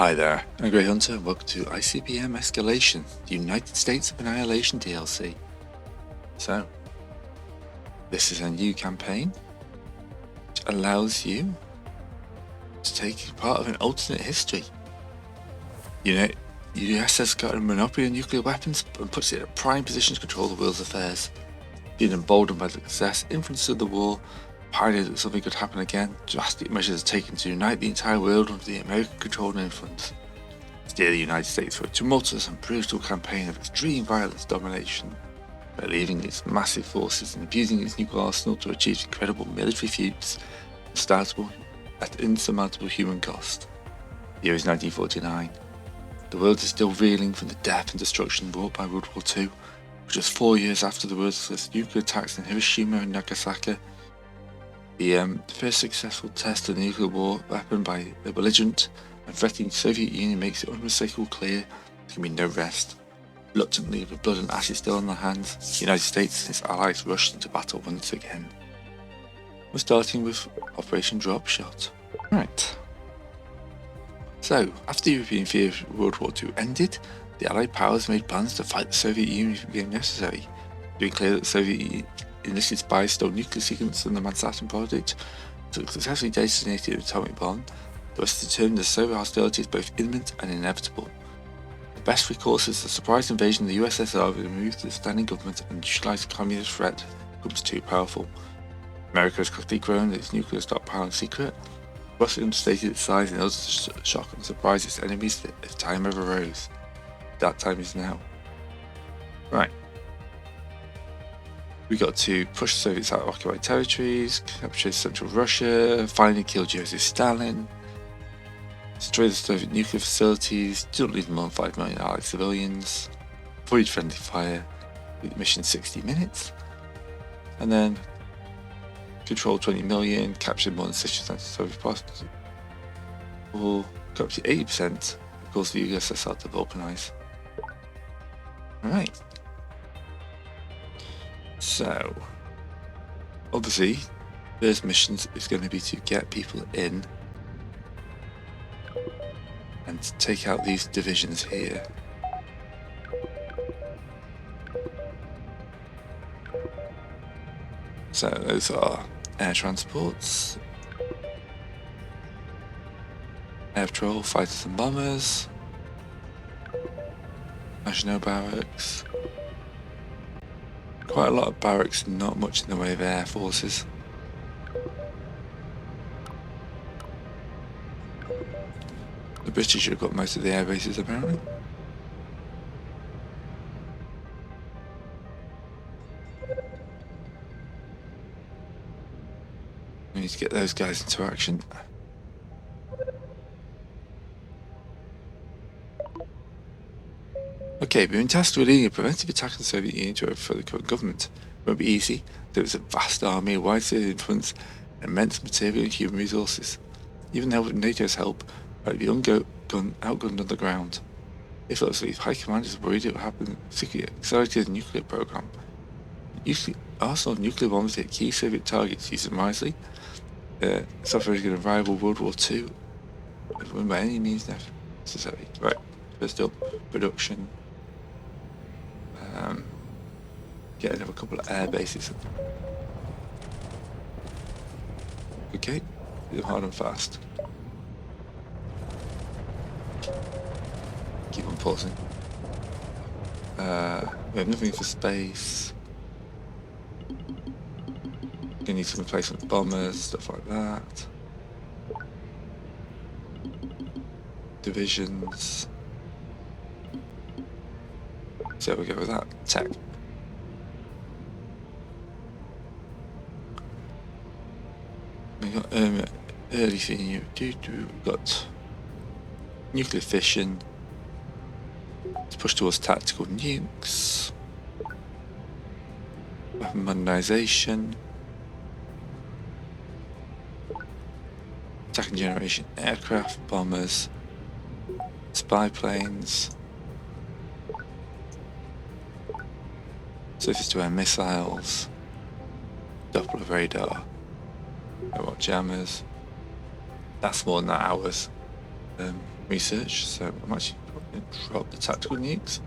Hi there, I'm Grey Hunter and welcome to ICBM Escalation, the United States of Annihilation DLC. So, this is a new campaign which allows you to take part of an alternate history. The US has got a monopoly on nuclear weapons and puts it in a prime position to control the world's affairs. Being emboldened by the success, influence of the war, paranoid that something could happen again, drastic measures are taken to unite the entire world under the American control and influence. Steer the United States for a tumultuous and brutal campaign of extreme violence domination, by leaving its massive forces and abusing its nuclear arsenal to achieve incredible military feats at insurmountable human cost. The year is 1949. The world is still reeling from the death and destruction wrought by World War II, just 4 years after the ruthless nuclear attacks in Hiroshima and Nagasaki. The first successful test of the nuclear war weapon by the belligerent and threatening Soviet Union makes it unmistakably clear there can be no rest. Reluctantly, with blood and ashes still on their hands, the United States and its allies rushed into battle once again. We're starting with Operation Dropshot. Right. So, after the European fear of World War II ended, the Allied powers made plans to fight the Soviet Union if it became necessary. It became clear that the Soviet Union enlisted spies stole nuclear secrets from the Manhattan Project, successfully detonated an atomic bomb. The West determined the Soviet hostility is both imminent and inevitable. The best recourse is the surprise invasion of the USSR would remove the standing government and neutralize the communist threat becomes too powerful. America has quickly grown its nuclear stockpile in secret. Russia understated its size in order to shock and surprise its enemies if time ever arose. That time is now. Right. We got to push the Soviets out of occupied territories, capture central Russia, finally kill Joseph Stalin, destroy the Soviet nuclear facilities, do not leave more than 5 million Allied civilians, avoid friendly fire, with mission 60 minutes, and then control 20 million, capture more than 60% of Soviet property, or capture 80% of course the USSR to vulcanize. Alright. So, obviously, first missions is going to be to get people in and to take out these divisions here. So those are air transports, air patrol, fighters and bombers, Maginot Barracks. Quite a lot of barracks, not much in the way of air forces. The British have got most of the air bases apparently. We need to get those guys into action. Okay, we've been tasked with leading a preventive attack on the Soviet Union to overthrow the current government. It won't be easy. There is a vast army, widespread influence, and immense material and human resources. Even now with NATO's help, might be outgunned on the ground. If High Command is worried it will happen secretly accelerated the nuclear program. Usually, arsenal of nuclear bombs hit key Soviet targets, use them wisely. Suffering going to rival World War II. Win by any means necessary. Right, first up, production. Get another couple of air bases. Okay, do them hard and fast. Keep on pausing. We have nothing for space. Gonna need some replacement bombers, stuff like that. Divisions. So we go with that. Tech. We got early thing. We've got nuclear fission. Let's push towards tactical nukes. Weapon modernization. Second generation aircraft, bombers, spy planes, surface-to-air missiles, Doppler radar, robot jammers. That's more than that hours. research, so I'm actually going to drop the tactical nukes.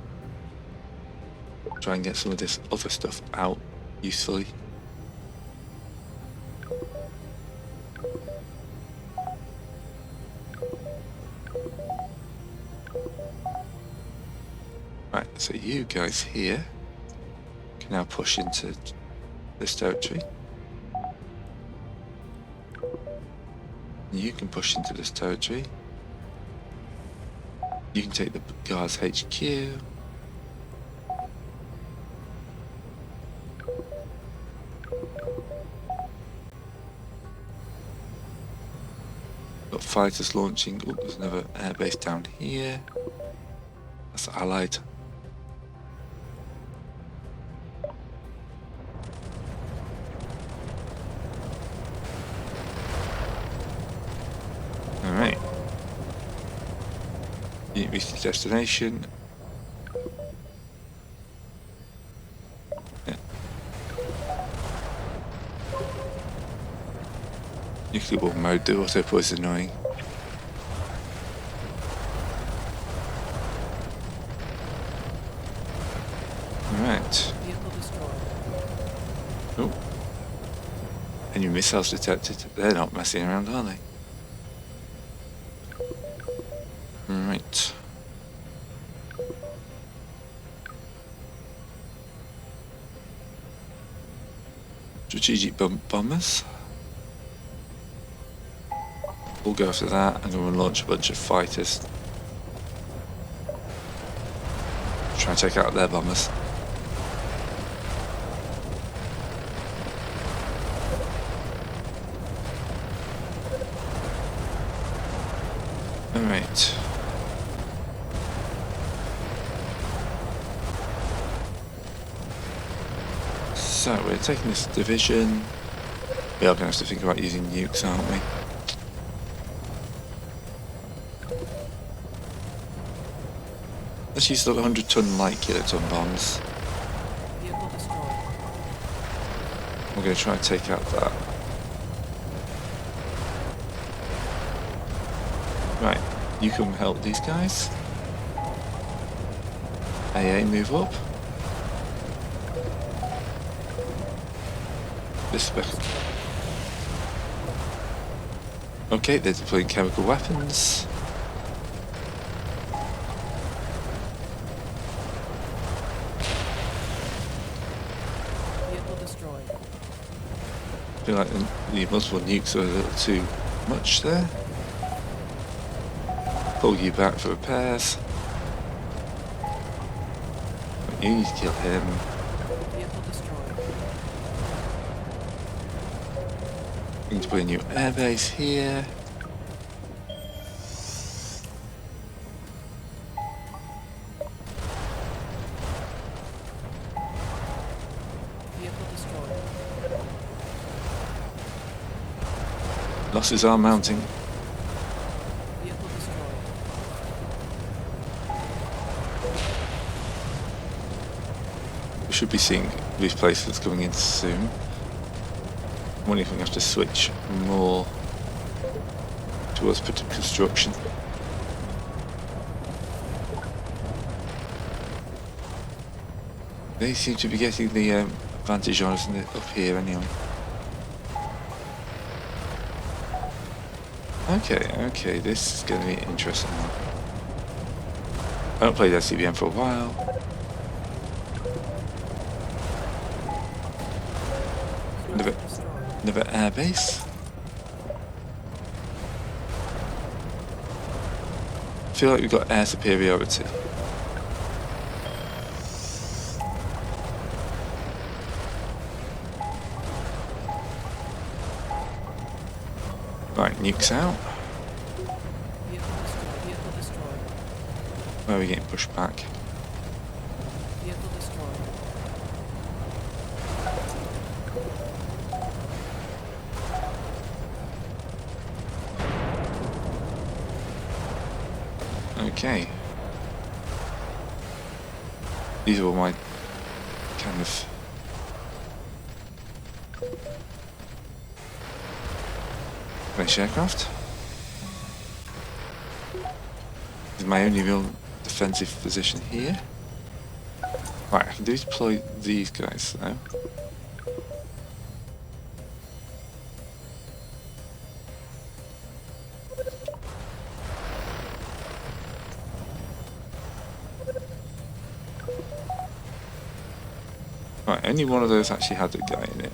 Try and get some of this other stuff out usefully. Right, so you guys here can now push into this territory. You can push into this territory. You can take the guards HQ. Got fighters launching. Oh, there's another airbase down here. That's Allied. Alright. You reach the destination. Yeah. Nuclear war mode, the auto is annoying. Alright. Oh. And your missiles detected. They're not messing around, are they? Right. Strategic bombers. We'll go after that. I'm going to launch a bunch of fighters. Try and take out their bombers. Alright. So we're taking this division. We are going to have to think about using nukes, aren't we? Let's use the 100-ton light kiloton bombs. We're going to try and take out that. Right, you can help these guys. AA, move up. This better. Okay, they're deploying chemical weapons. I feel like the multiple nukes are a little too much there. Pull you back for repairs. You need to kill him. We need to put a new airbase here. Losses are mounting. We should be seeing replacements coming in soon. I'm wondering if we have to switch more towards construction. They seem to be getting the advantage on us up here anyway. Okay, this is going to be interesting. I haven't played ICBM for a while. Another airbase. I feel like we've got air superiority. Right, nukes out. Where are we getting pushed back? Okay. These are all my kind of British aircraft. This is my only real defensive position here. Right, I can deploy these guys though. Right, only one of those actually had a guy in it.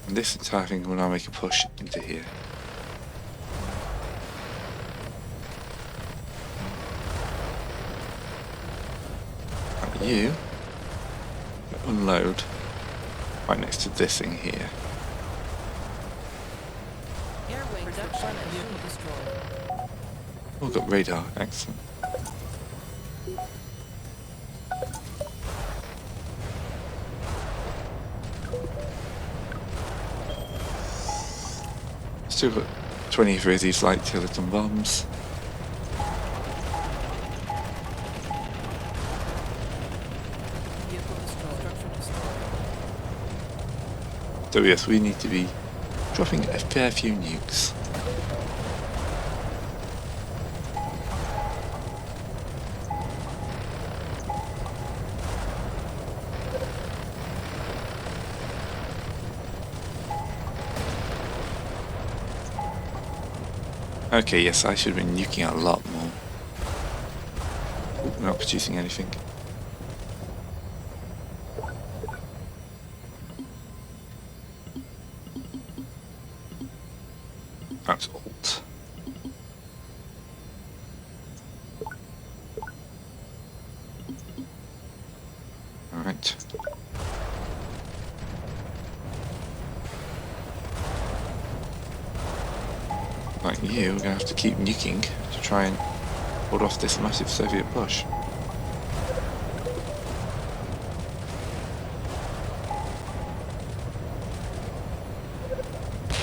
And this entire thing will now make a push into here. Right, you unload right next to this thing here. Airway production and vehicle destroyed. Oh, we've got radar, excellent. Still got 23 of these light kiloton bombs. Vehicle destroyed. Structure destroyed. So yes, we need to be dropping a fair few nukes. Okay, yes, I should have been nuking out a lot more. Ooh, we're not producing anything. That's alt. Alright. Like you, we're going to have to keep nuking to try and hold off this massive Soviet push.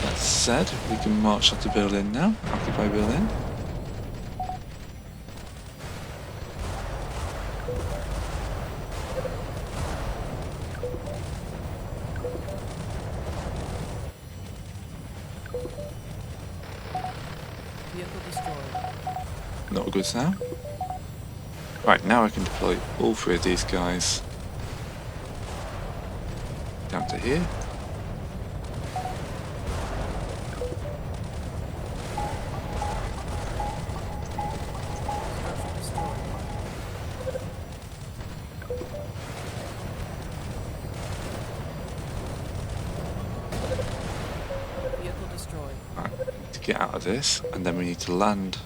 That said, we can march on to Berlin now, occupy Berlin. Vehicle destroyed. Not good now. Right, now I can deploy all three of these guys down to here. Structure destroyed. Vehicle destroyed. Right, to get out of this, and then we need to land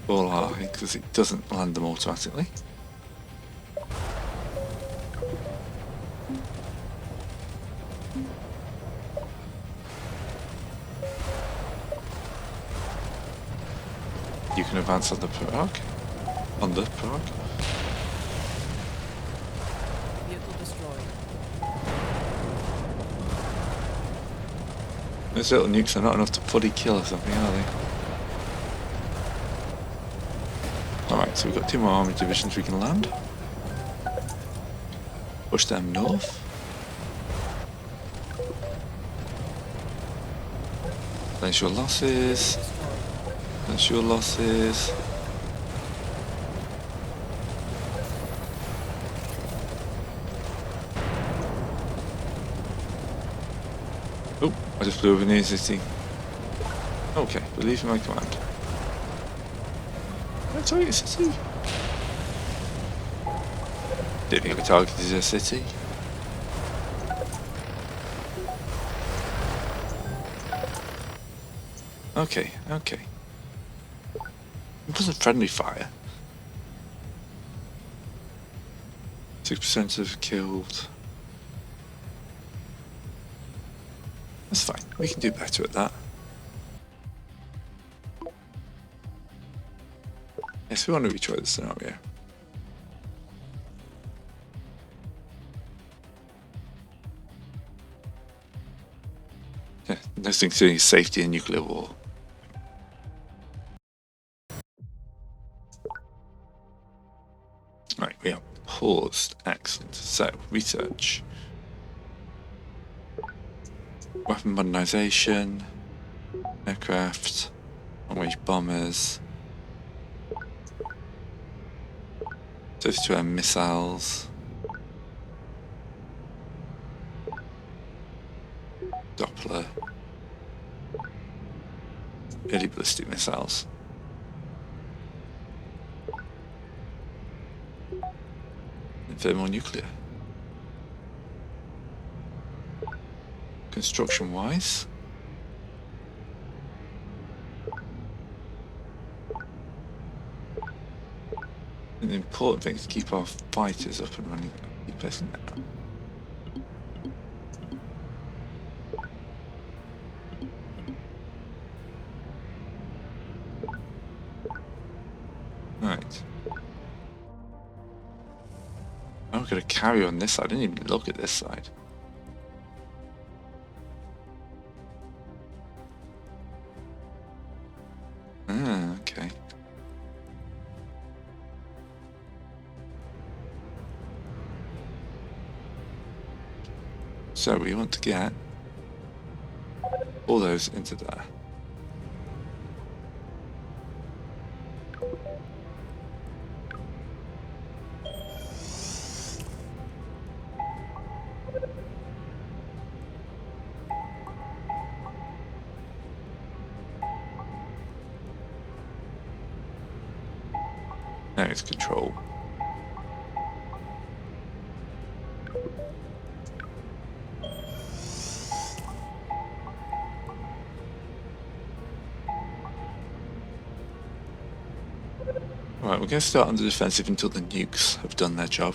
all our because it doesn't land them automatically. You can advance on the Prague. Vehicle destroyed. Those little nukes are not enough to fully kill or something, are they? Alright, so we've got 2 more army divisions we can land. Push them north. Place your losses. Destroyed. Place your losses. Oh, I just flew over near the city. Okay, believe in my command. That's right, it's a city. Didn't think we targeted a city. Okay, okay. It wasn't friendly fire. 6% of killed. That's fine. We can do better at that. Yes, we want to retry the scenario. Yeah, nothing to do with safety in nuclear war. Right, we are paused. Excellent. So, research. weapon modernization, aircraft, long-range bombers, 32 missiles, Doppler, early ballistic missiles, and thermonuclear. Construction-wise, the important thing is to keep our fighters up and running. Keep pressing that. Right. Oh, we've got a carrier on this side. I didn't even look at this side. Ah, okay. So we want to get all those into there. Now it's control. Right, we're going to start on the defensive until the nukes have done their job.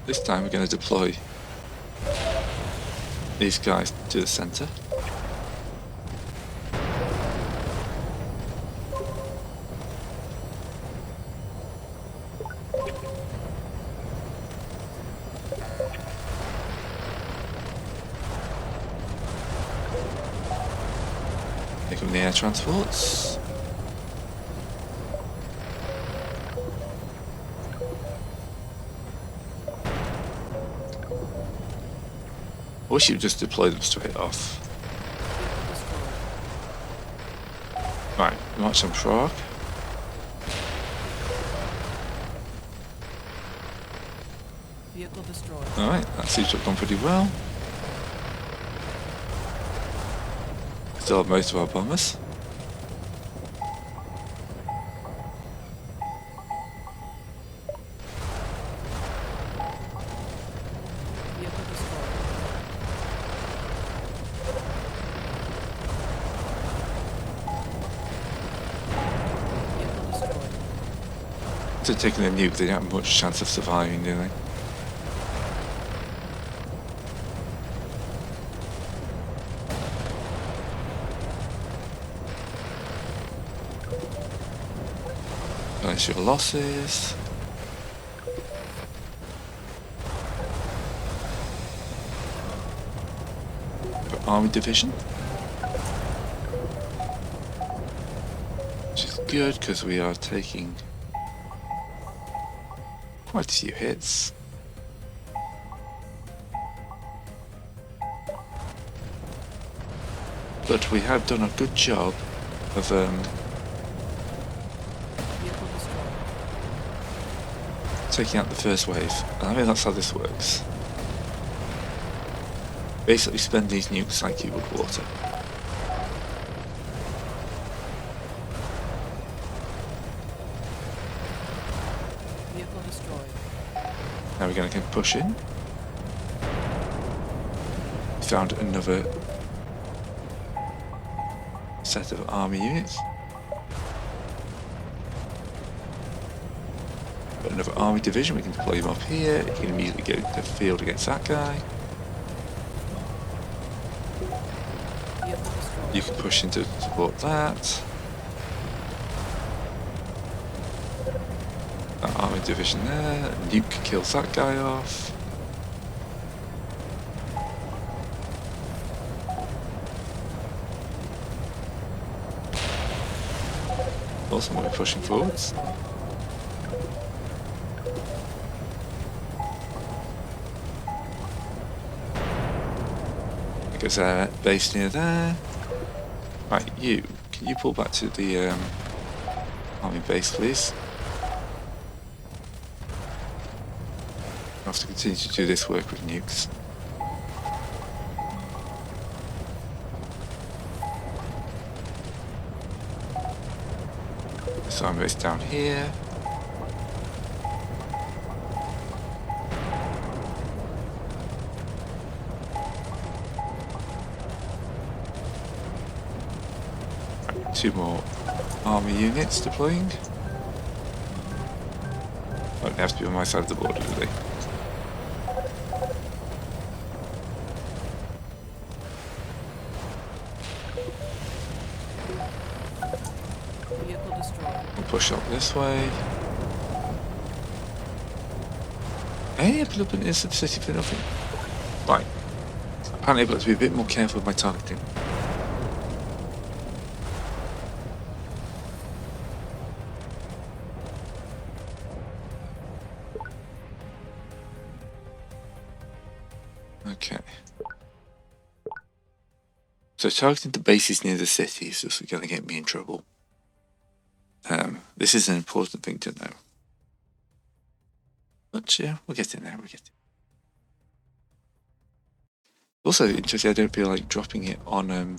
This time we're going to deploy these guys to the center. Take them the air transports. I wish you'd just deploy them straight off. Right, march on Prague. Vehicle destroyed. Alright, that seems to have gone pretty well. Still have most of our bombers. Vehicle destroyed. Vehicle destroyed. To taking a nuke, they don't have much chance of surviving, do they? Balance your losses. Army division, which is good because we are taking quite a few hits. But we have done a good job of Vehicle destroyed. taking out the first wave. And I mean that's how this works. Basically spend these nukes like you would water. Vehicle destroyed. Now we're going to push in. Found another set of army units. Got another army division, we can deploy them up here. You can immediately go to the field against that guy. Vehicle destroyed. You can push in to support that. Army division there. Nuke kills that guy off. Awesome, we're pushing forwards. Because they're based near there. Right, can you pull back to the army base, please? I have to continue to do this work with nukes. This army base down here. Right, 2 more army units deploying. Oh, they have to be on my side of the border, do they? Vehicle destroyed. We'll push up this way. Hey, I put up an instant city for nothing. Right. Apparently I've got to be a bit more careful with my targeting. Okay. So targeting the bases near the city is just going to get me in trouble. This is an important thing to know. But yeah, we'll get in there, we'll get in. Also, interesting, I don't feel like dropping it on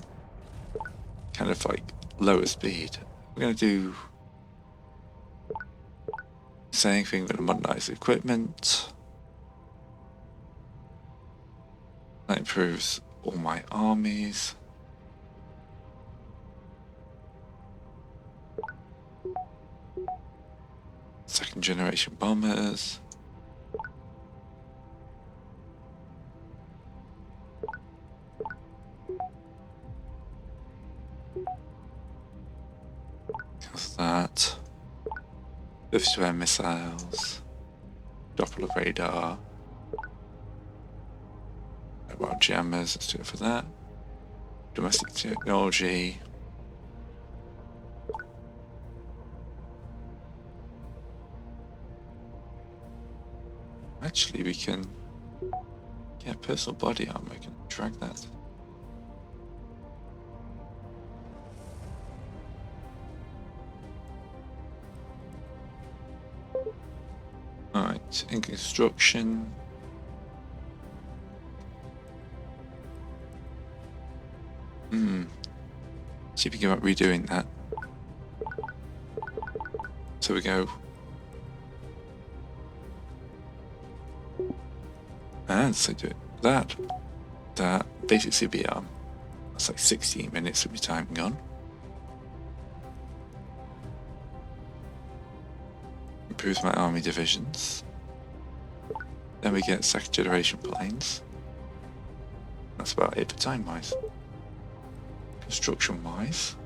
kind of like lower speed. We're going to do same thing, we're going to modernize the equipment. That improves all my armies. Second generation bombers. What's that? 52 air missiles. Doppler radar. Mobile jammers, let's do it for that. Domestic technology. Actually, we can get personal body armor, we can drag that. Alright, in construction. See if we can get redoing that. So we go. And so do it. That basic CBM. That's like 16 minutes of your time gone. Improves my army divisions. Then we get second generation planes. That's about it for time wise. Construction wise.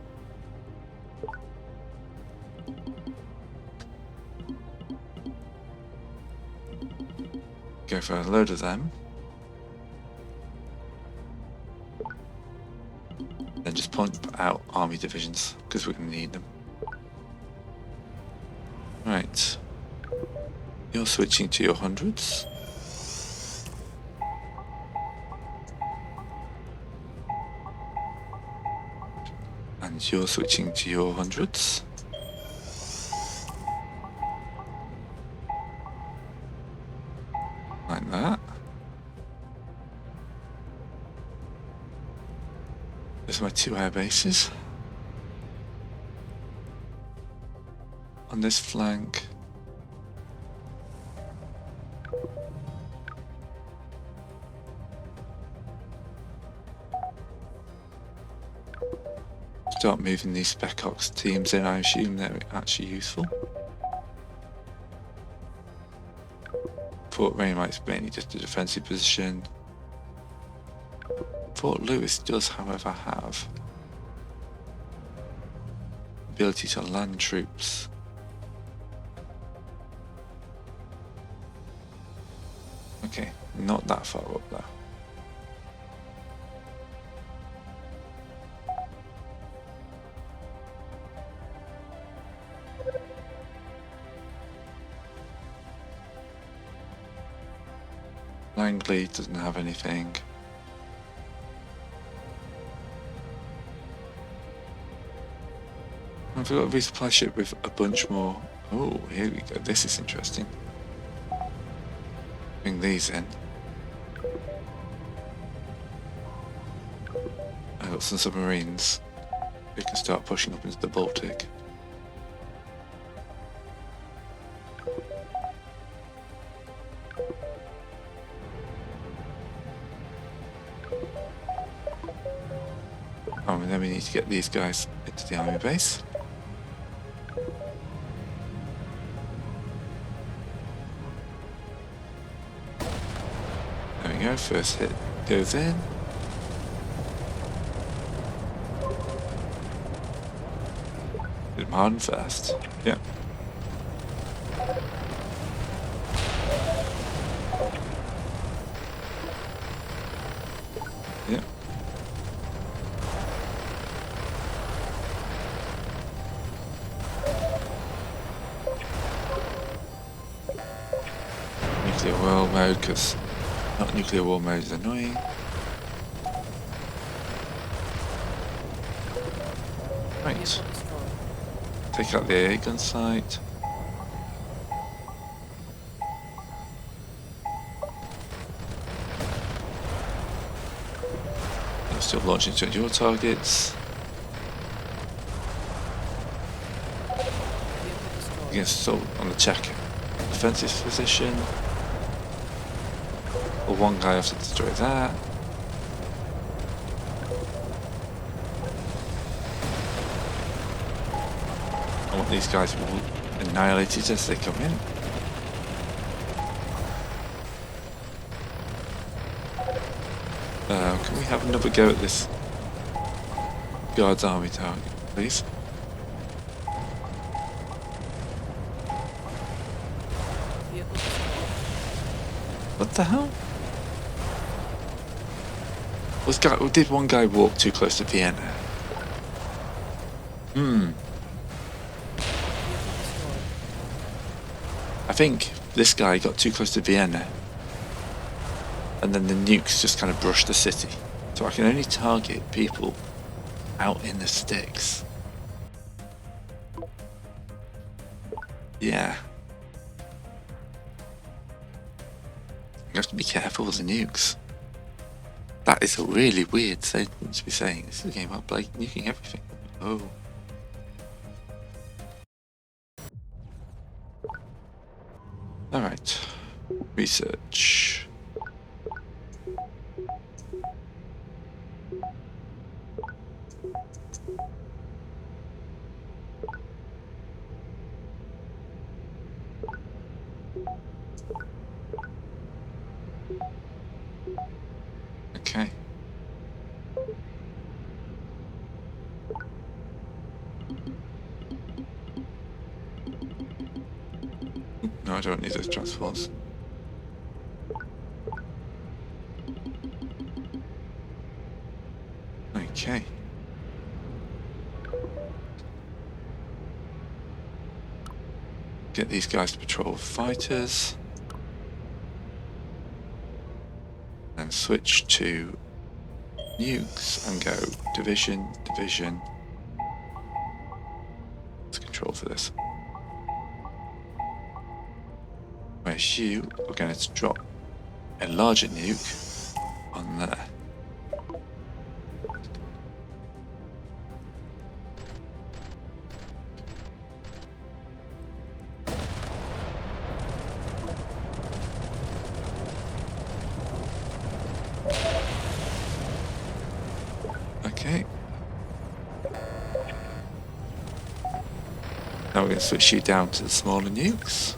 Go for a load of them. Then just point out army divisions, because we're going to need them. Right. You're switching to your hundreds. And you're switching to your hundreds. Like that. There's my 2 air bases. On this flank. Start moving these Spec Ops teams in, I assume they're actually useful. Fort Wainwright's mainly just a defensive position. Fort Lewis does, however, have ability to land troops Okay, not that far up though. Langley doesn't have anything. I've got a resupply ship with a bunch more. Oh, here we go. This is interesting. Bring these in. I've got some submarines. We can start pushing up into the Baltic. Oh, and then we need to get these guys into the army base. There we go, first hit goes in. Hit him hard and fast. Yeah. Yeah. Nuclear war mode, because not nuclear war mode is annoying. Right. Vehicle destroyed. Take out the AA gun site. You're still launching to your targets. Vehicle destroyed. Against assault on the Czech defensive position. Well, one guy has to destroy that. I want these guys annihilated as they come in. Can we have another go at this Guards army target, please? Vehicle destroyed. What the hell? Did one guy walk too close to Vienna? Vehicle destroyed. I think this guy got too close to Vienna, and then the nukes just kind of brushed the city. So I can only target people out in the sticks. Yeah. You have to be careful with the nukes. That is a really weird statement to be saying. This is a game about like nuking everything. Oh. Alright. Research. Okay. No, I don't need those transports. Okay. Get these guys to patrol fighters. And switch to nukes and go division, division. Let's control for this. Whereas you are going to drop a larger nuke on there. Okay. Now we're going to switch you down to the smaller nukes.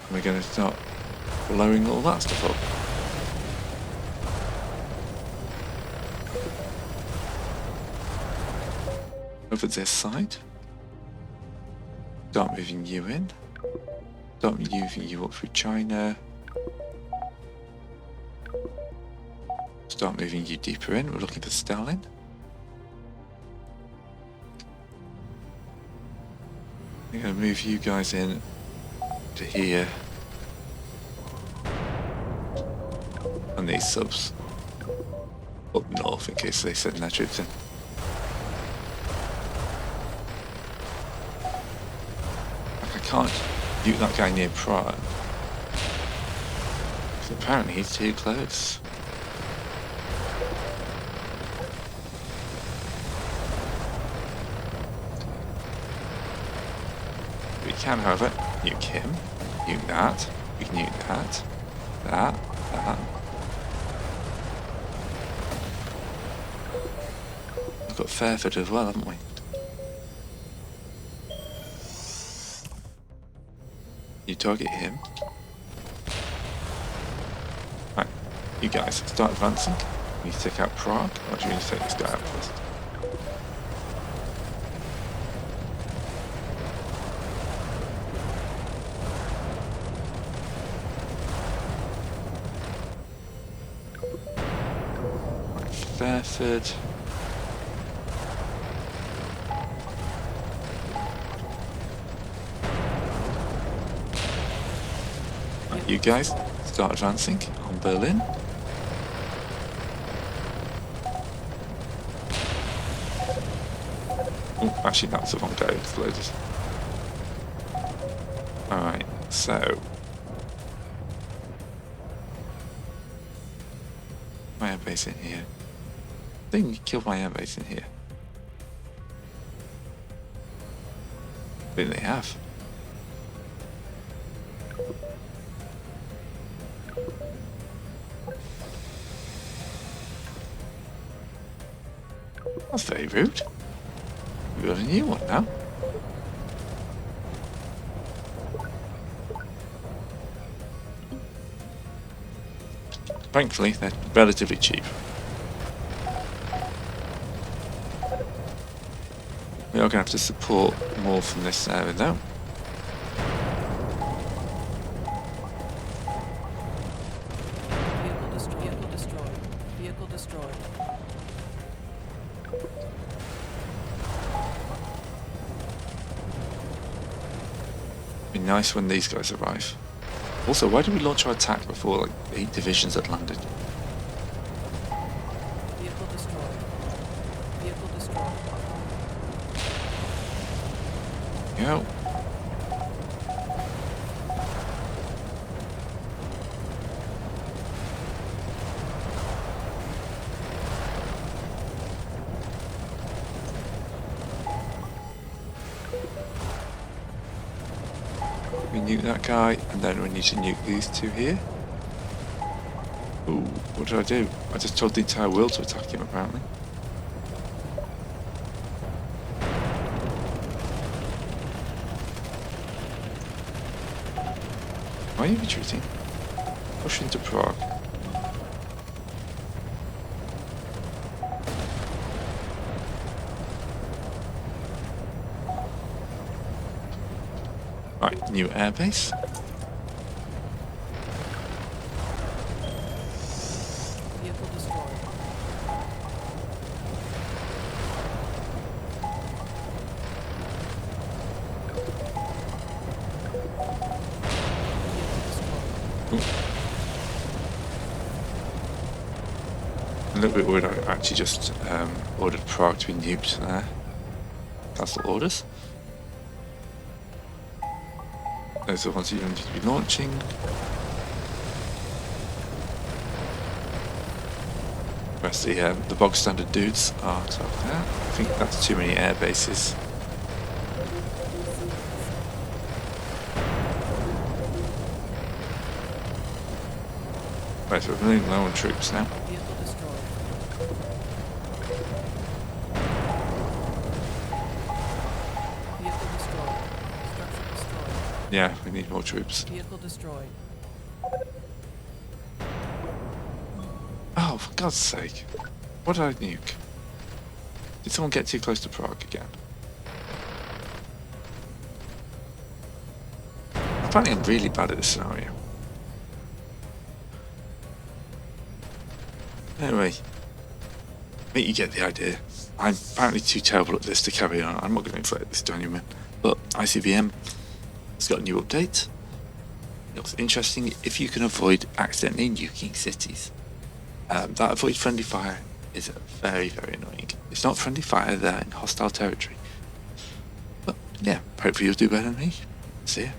And we're going to start blowing all that stuff up. Over this side. Start moving you in. Start moving you up through China. Start moving you deeper in. We're looking for Stalin. I'm going to move you guys in to here. And these subs up north in case they send their troops in. Like, I can't shoot that guy near Prague. Because apparently he's too close. We can, however, nuke him, nuke that, we can nuke that, that. We've got Fairford as well, haven't we? You target him. Right, you guys start advancing. We need to take out Prague, or do we need to take this guy out first? Fairford. Right, you guys start advancing on Berlin. Oh, actually that's the wrong guy exploded. Alright, so my air base in here. I think you killed my air base in here. I think they have. That's very rude. We've got a new one now. Thankfully, they're relatively cheap. We are going to have to support more from this area though. Vehicle destroyed. It'd be nice when these guys arrive. Also, why did we launch our attack before like 8 divisions had landed? Vehicle destroyed. Vehicle destroyed. Go. We nuke that guy, and then we need to nuke these two here. Ooh, what did I do? I just told the entire world to attack him, apparently. Why are you retreating? Push into Prague. Right, new airbase. Vehicle destroyed. A little bit worried I actually just ordered Prague to be nuked there. Cancel orders. Those are the ones you don't need to be launching. Whereas the bog standard dudes are top there. I think that's too many air bases. Right, so we're running low on troops now. Vehicle destroyed. Vehicle destroyed. Structure destroyed. Yeah, we need more troops. Vehicle destroyed. Oh, for God's sake. What did I nuke? Did someone get too close to Prague again? Apparently I'm really bad at this scenario. Anyway, I think you get the idea. I'm apparently too terrible at this to carry on. I'm not going to inflict this to anyone. But ICBM has got a new update. It looks interesting if you can avoid accidentally nuking cities. That avoid friendly fire is very, very annoying. It's not friendly fire, they're in hostile territory. But yeah, hopefully you'll do better than me. See ya.